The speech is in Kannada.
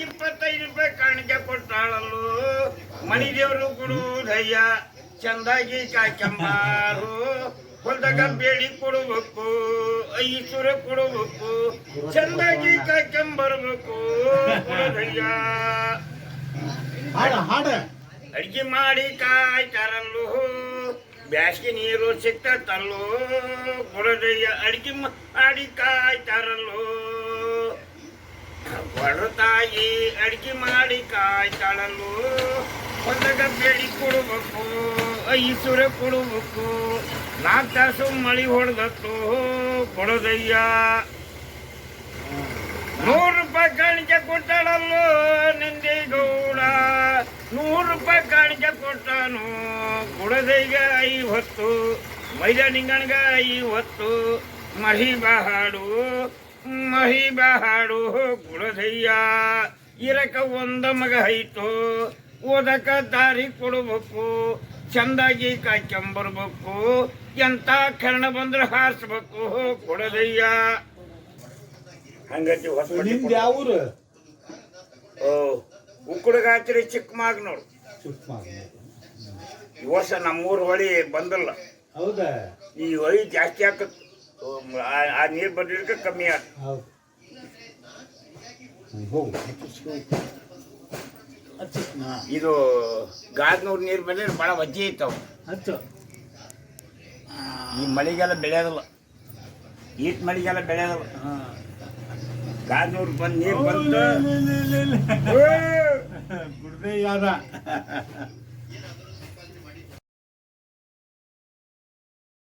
25 ರೂಪಾಯಿ ಕಾಣಿಕೆ ಕೊಟ್ಟಾಳಲ್ಲೋ ಮನಿ ದೇವರು ಕೊಡುವುದಯ್ಯ ಚಂದಾಗಿ ಕಾಯ್ಕಂಬಾರು ಹೊಲ್ದಾಗ ಬೇಡಿ ಕೊಡಬೇಕು ಐಶ್ವರ್ಯ ಕೊಡಬೇಕು ಚಂದಾಗಿ ಕಾಯ್ಕೊಂಬರ್ಬೇಕು ಕೊಡೋದಯ್ಯ ಅಡಿಗೆ ಮಾಡಿ ಕಾಯ್ತಾರಲ್ಲೋ ಬ್ಯಾಸಿಗೆ ನೀರು ಸಿಗ್ತಲ್ಲೋ ಕೊಡೋದಯ್ಯ ಅಡಿಗೆ ಮಾಡಿ ಕಾಯ್ತಾರಲ್ಲೋ ಬಡ ತಾಯಿ ಅಡಿಗೆ ಮಾಡಿ ಕಾಯ್ತಾಳಲ್ಲೋ ಹೊಲ್ದಾಗ ಬೇಡಿ ಕೊಡಬೇಕು ಐಶ್ವರ್ಯ ಕೊಡಬೇಕು 4 ತಾಸು ಮಳಿ ಹೊಡೆದತ್ತು ಕೊಡೋದಯ್ಯ 100 ರೂಪಾಯಿ ಕಾಣಿಕೆ ಕೊಟ್ಟಾಳಲ್ಲೋ ನಿಂದೆ ಗೌಡ 100 ರೂಪಾಯಿ ಕಾಣಿಕೆ ಕೊಟ್ಟಾನು ಕೊಡೋದಯ್ಯ 50 ಮೈದಾನಿಂಗಣ್ಗ 50 ಮಹಿ ಬಾಹಾಡು ಕೊಡೋದಯ್ಯ ಇರಕ ಒಂದ ಮಗ ಐತು ಓದಕ ದಾರಿ ಕೊಡಬೇಕು ಚಂದಾಗಿ ಕಾಯ್ಕೊಂಬರ್ಬೇಕು ಎಂತ ಕರ್ಣ ಬಂದ್ರೆ ಹಾರಿಸ್ಬೇಕು ಕೊಡೋದಯ್ಯ ಹಂಗತಿ ಯಾವೂರು ಉಕ್ಕುಡಗಾತ್ರಿ ಚಿಕ್ಕಮಾಗ ನೋಡು ಈ ವರ್ಷ ನಮ್ಮೂರು ಹೊಳಿ ಬಂದಲ್ಲ ಹೌದಾ ಈ ಹೊಳಿ ಜಾಸ್ತಿ ಆಕತ್ ಆ ನೀರು ಬಂದಿರ್ಕ ಕಮ್ಮಿ ಆಗ ಇದು ಗಾದ್ನೂರು ನೀರು ಬಂದ್ರೆ ಭಾಳ ವಜ್ಜೆ ಐತವ ಈ ಮಳೆಗೆಲ್ಲ ಬೆಳೆಯೋದಿಲ್ಲ ಈಟ್ ಮಳೆಗೆಲ್ಲ ಬೆಳೆಯೋದಿಲ್ಲ ಗಾದ್ನೂರು ಬಂದು ನೀರು ಬಂತು ಗುಡ್ದೆ ಯಾರ